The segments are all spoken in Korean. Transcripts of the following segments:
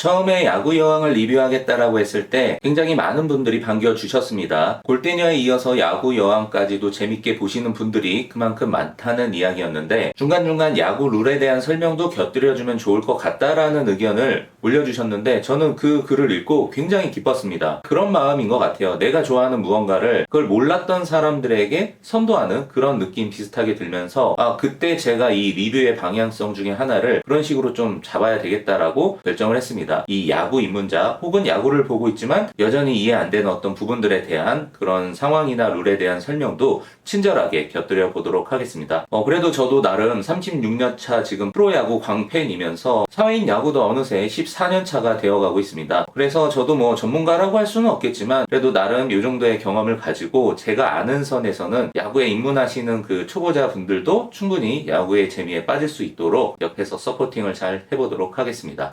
처음에 야구 여왕을 리뷰하겠다라고 했을 때 굉장히 많은 분들이 반겨주셨습니다. 골대녀에 이어서 야구 여왕까지도 재밌게 보시는 분들이 그만큼 많다는 이야기였는데 중간중간 야구 룰에 대한 설명도 곁들여주면 좋을 것 같다라는 의견을 올려주셨는데 저는 그 글을 읽고 굉장히 기뻤습니다. 그런 마음인 것 같아요. 내가 좋아하는 무언가를 그걸 몰랐던 사람들에게 선도하는 그런 느낌 비슷하게 들면서 그때 제가 이 리뷰의 방향성 중에 하나를 그런 식으로 좀 잡아야 되겠다라고 결정을 했습니다. 이 야구 입문자 혹은 야구를 보고 있지만 여전히 이해 안 되는 어떤 부분들에 대한 그런 상황이나 룰에 대한 설명도 친절하게 곁들여 보도록 하겠습니다. 그래도 저도 나름 36년 차 지금 프로야구 광팬이면서 사회인 야구도 어느새 14년 차가 되어가고 있습니다. 그래서 저도 뭐 전문가라고 할 수는 없겠지만 그래도 나름 이 정도의 경험을 가지고 제가 아는 선에서는 야구에 입문하시는 그 초보자 분들도 충분히 야구의 재미에 빠질 수 있도록 옆에서 서포팅을 잘 해보도록 하겠습니다.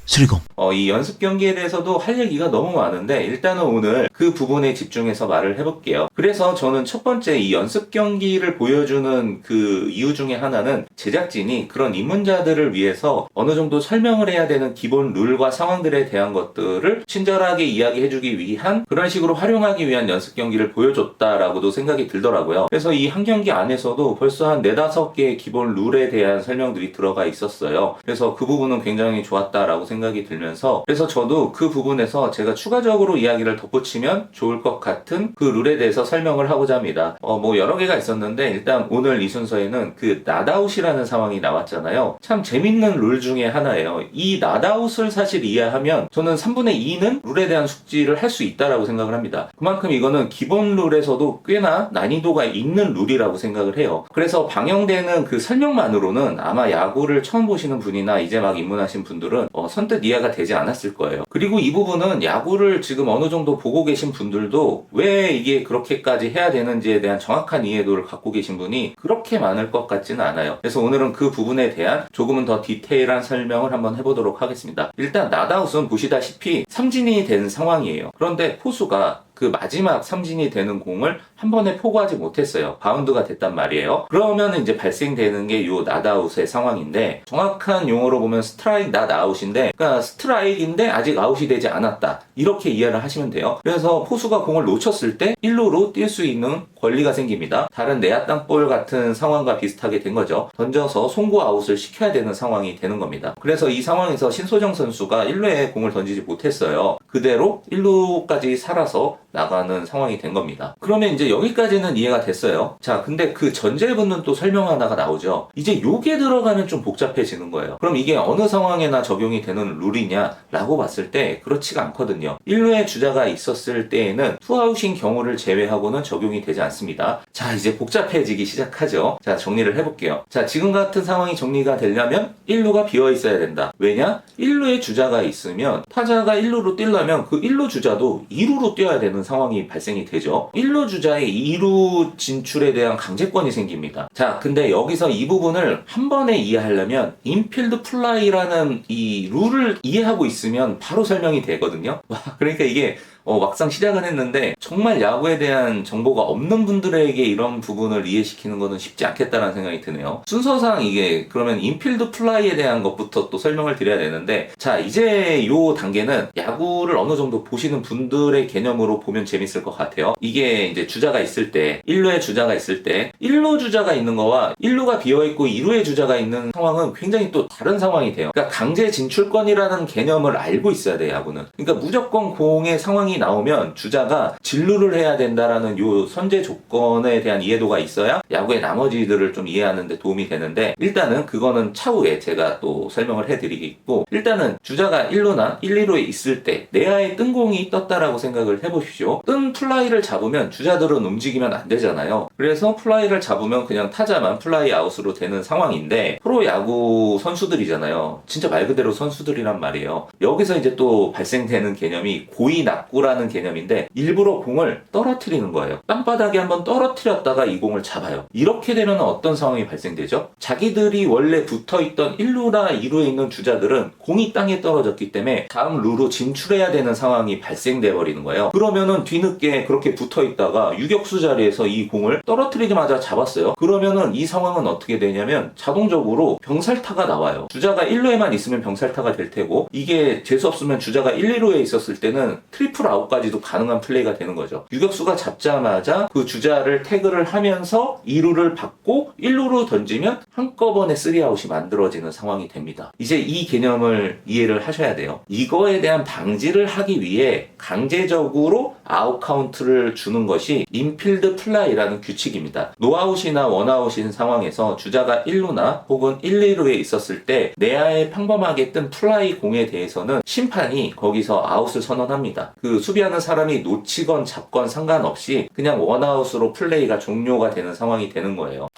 수리공. 이 연습 경기에 대해서도 할 얘기가 너무 많은데 일단은 오늘 그 부분에 집중해서 말을 해볼게요. 그래서 저는 첫 번째 이 연습 경기를 보여주는 그 이유 중에 하나는 제작진이 그런 입문자들을 위해서 어느 정도 설명을 해야 되는 기본 룰과 상황들에 대한 것들을 친절하게 이야기해주기 위한 그런 식으로 활용하기 위한 연습 경기를 보여줬다라고도 생각이 들더라고요. 그래서 이 한 경기 안에서도 벌써 한 4-5개의 기본 룰에 대한 설명들이 들어가 있었어요. 그래서 그 부분은 굉장히 좋았다라고 생각이 들면서 그래서 저도 그 부분에서 제가 추가적으로 이야기를 덧붙이면 좋을 것 같은 그 룰에 대해서 설명을 하고자 합니다. 뭐 여러 개가 있었는데 일단 오늘 이 순서에는 그 낫아웃이라는 상황이 나왔잖아요. 참 재밌는 룰 중에 하나예요. 이 낫아웃을 사실 이해하면 저는 3분의 2는 룰에 대한 숙지를 할 수 있다라고 생각을 합니다. 그만큼 이거는 기본 룰에서도 꽤나 난이도가 있는 룰이라고 생각을 해요. 그래서 방영되는 그 설명만으로는 아마 야구를 처음 보시는 분이나 이제 막 입문하신 분들은 선뜻 이해가 되지 않았을 거예요. 그리고 이 부분은 야구를 지금 어느 정도 보고 계신 분들도 왜 이게 그렇게까지 해야 되는지에 대한 정확한 이해도를 갖고 계신 분이 그렇게 많을 것 같지는 않아요. 그래서 오늘은 그 부분에 대한 조금은 더 디테일한 설명을 한번 해보도록 하겠습니다. 일단 낫아웃은 보시다시피 삼진이 된 상황이에요. 그런데 포수가 그 마지막 삼진이 되는 공을 한 번에 포구하지 못했어요. 바운드가 됐단 말이에요. 그러면 이제 발생되는 게 요 낫아웃의 상황인데 정확한 용어로 보면 스트라이크 낫아웃인데 그러니까 스트라이크인데 아직 아웃이 되지 않았다. 이렇게 이해를 하시면 돼요. 그래서 포수가 공을 놓쳤을 때 1루로 뛸 수 있는 권리가 생깁니다. 다른 내야 땅볼 같은 상황과 비슷하게 된 거죠. 던져서 송구 아웃을 시켜야 되는 상황이 되는 겁니다. 그래서 이 상황에서 신소정 선수가 1루에 공을 던지지 못했어요. 그대로 1루까지 살아서 나가는 상황이 된 겁니다. 그러면 이제 여기까지는 이해가 됐어요. 자, 근데 그 전제부는 또 설명 하나가 나오죠. 이제 요게 들어가면 좀 복잡해지는 거예요. 그럼 이게 어느 상황에나 적용이 되는 룰이냐 라고 봤을 때 그렇지가 않거든요. 1루에 주자가 있었을 때에는 투아웃인 경우를 제외하고는 적용이 되지 않습니다. 자, 이제 복잡해지기 시작하죠. 자, 정리를 해볼게요. 자, 지금 같은 상황이 정리가 되려면 1루가 비어 있어야 된다. 왜냐? 1루에 주자가 있으면 타자가 1루로 뛰려면 그 1루 주자도 2루로 뛰어야 되는 상황이 발생이 되죠. 1루 주자의 2루 진출에 대한 강제권이 생깁니다. 자, 근데 여기서 이 부분을 한 번에 이해하려면 인필드 플라이라는 이 룰을 이해하고 있으면 바로 설명이 되거든요. 그러니까 이게 막상 시작은 했는데 정말 야구에 대한 정보가 없는 분들에게 이런 부분을 이해시키는 것은 쉽지 않겠다는 생각이 드네요. 순서상 이게 그러면 인필드 플라이에 대한 것부터 또 설명을 드려야 되는데 자, 이제 요 단계는 야구를 어느 정도 보시는 분들의 개념으로 보면 재밌을 것 같아요. 이게 이제 주자가 있을 때 1루에 주자가 있을 때 1루 주자가 있는 거와 1루가 비어있고 2루에 주자가 있는 상황은 굉장히 또 다른 상황이 돼요. 그러니까 강제 진출권이라는 개념을 알고 있어야 돼요, 야구는. 그러니까 무조건 공의 상황이 나오면 주자가 진루를 해야 된다라는 요 선제 조건에 대한 이해도가 있어야 야구의 나머지들을 좀 이해하는 데 도움이 되는데 일단은 그거는 차후에 제가 또 설명을 해드리겠고 일단은 주자가 1루나 1, 2루에 있을 때 내야에 뜬 공이 떴다라고 생각을 해보십시오. 뜬 플라이를 잡으면 주자들은 움직이면 안 되잖아요. 그래서 플라이를 잡으면 그냥 타자만 플라이 아웃으로 되는 상황인데 프로야구 선수들이잖아요. 진짜 말 그대로 선수들이란 말이에요. 여기서 이제 또 발생되는 개념이 고의 낙구 낙구라는 개념인데 일부러 공을 떨어뜨리는 거예요. 땅바닥에 한번 떨어뜨렸다가 이 공을 잡아요. 이렇게 되면 어떤 상황이 발생되죠? 자기들이 원래 붙어있던 1루나 2루에 있는 주자들은 공이 땅에 떨어졌기 때문에 다음 루로 진출해야 되는 상황이 발생돼 버리는 거예요. 그러면은 뒤늦게 그렇게 붙어있다가 유격수 자리에서 이 공을 떨어뜨리자마자 잡았어요. 그러면은 이 상황은 어떻게 되냐면 자동적으로 병살타가 나와요. 주자가 1루에만 있으면 병살타가 될 테고 이게 재수 없으면 주자가 1, 2루에 있었을 때는 트리플 아웃까지도 가능한 플레이가 되는 거죠. 유격수가 잡자마자 그 주자를 태그를 하면서 2루를 받고 1루로 던지면 한꺼번에 3아웃이 만들어지는 상황이 됩니다. 이제 이 개념을 이해를 하셔야 돼요. 이거에 대한 방지를 하기 위해 강제적으로 아웃 카운트를 주는 것이 인필드 플라이라는 규칙입니다. 노아웃이나 원아웃인 상황에서 주자가 1루나 혹은 1, 2루에 있었을 때 내야에 평범하게 뜬 플라이 공에 대해서는 심판이 거기서 아웃을 선언합니다. 그 수비하는 사람이 놓치건 잡건 상관없이 그냥 원아웃으로 플레이가 종료가 되는 상황이 되는 거예요.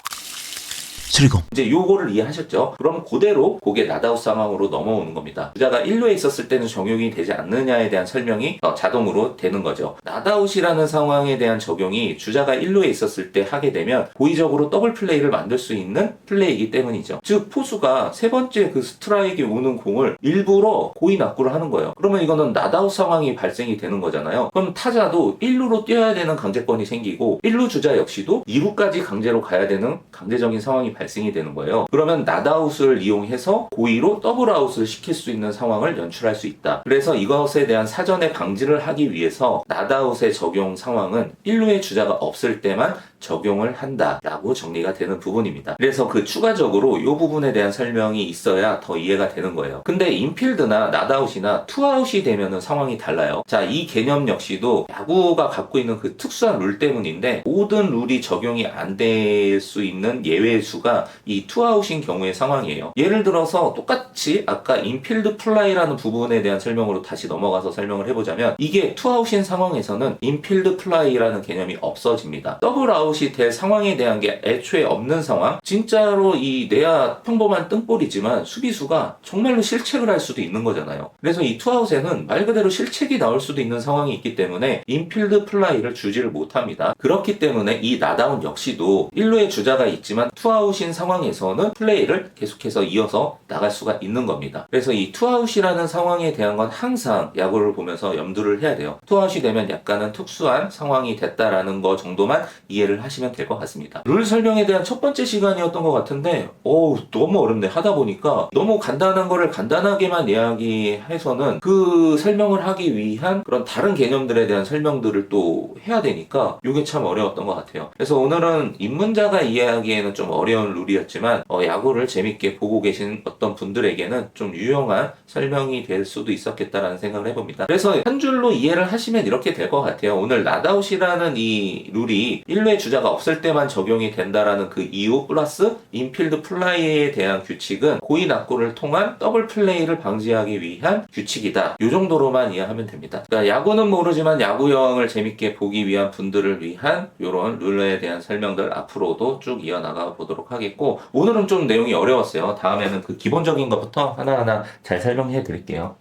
슬리공 이제 요거를 이해하셨죠? 그럼 그대로 그게 낫아웃 상황으로 넘어오는 겁니다. 주자가 1루에 있었을 때는 적용이 되지 않느냐에 대한 설명이 자동으로 되는 거죠. 낫아웃이라는 상황에 대한 적용이 주자가 1루에 있었을 때 하게 되면 고의적으로 더블 플레이를 만들 수 있는 플레이이기 때문이죠. 즉 포수가 세 번째 그 스트라이크에 오는 공을 일부러 고의 낙구를 하는 거예요. 그러면 이거는 낫아웃 상황이 발생이 되는 거잖아요. 그럼 타자도 1루로 뛰어야 되는 강제권이 생기고 1루 주자 역시도 2루까지 강제로 가야 되는 강제적인 상황이 발생이 되는 거예요. 그러면 낫아웃을 이용해서 고의로 더블아웃을 시킬 수 있는 상황을 연출할 수 있다. 그래서 이것에 대한 사전에 방지를 하기 위해서 낫아웃의 적용 상황은 1루의 주자가 없을 때만 적용을 한다라고 정리가 되는 부분입니다. 그래서 그 추가적으로 이 부분에 대한 설명이 있어야 더 이해가 되는 거예요. 근데 인필드나 낫아웃이나 투아웃이 되면은 상황이 달라요. 자, 이 개념 역시도 야구가 갖고 있는 그 특수한 룰 때문인데 모든 룰이 적용이 안 될 수 있는 예외 수가 이 투아웃인 경우의 상황이에요. 예를 들어서 똑같이 아까 인필드 플라이라는 부분에 대한 설명으로 다시 넘어가서 설명을 해보자면 이게 투아웃인 상황에서는 인필드 플라이라는 개념이 없어집니다. 더블아웃이 될 상황에 대한 게 애초에 없는 상황, 진짜로 이 내야 평범한 뜬볼이지만 수비수가 정말로 실책을 할 수도 있는 거잖아요. 그래서 이 투아웃에는 말 그대로 실책이 나올 수도 있는 상황이 있기 때문에 인필드 플라이를 주지를 못합니다. 그렇기 때문에 이 낫아웃 역시도 1루에 주자가 있지만 투아웃인 상황에서는 플레이를 계속해서 이어서 나갈 수가 있는 겁니다. 그래서 이 투아웃이라는 상황에 대한 건 항상 야구를 보면서 염두를 해야 돼요. 투아웃이 되면 약간은 특수한 상황이 됐다라는 거 정도만 이해를 하시면 될 것 같습니다. 룰 설명에 대한 첫 번째 시간이었던 것 같은데 너무 어렵네. 하다 보니까 너무 간단한 거를 간단하게만 이야기해서는 그 설명을 하기 위한 그런 다른 개념들에 대한 설명들을 또 해야 되니까 이게 참 어려웠던 것 같아요. 그래서 오늘은 입문자가 이해하기에는 좀 어려운 룰이었지만 야구를 재밌게 보고 계신 어떤 분들에게는 좀 유용한 설명이 될 수도 있었겠다라는 생각을 해봅니다. 그래서 한 줄로 이해를 하시면 이렇게 될 것 같아요. 오늘 낫아웃이라는 이 룰이 1루의 주자가 없을 때만 적용이 된다라는 그 이유 플러스 인필드 플라이에 대한 규칙은 고의 낙구를 통한 더블 플레이를 방지하기 위한 규칙이다. 이 정도로만 이해하면 됩니다. 그러니까 야구는 모르지만 야구형을 재밌게 보기 위한 분들을 위한 이런 룰에 대한 설명들 앞으로도 쭉 이어나가 보도록 하겠고 오늘은 좀 내용이 어려웠어요. 다음에는 그 기본적인 것부터 하나하나 잘 설명해 드릴게요.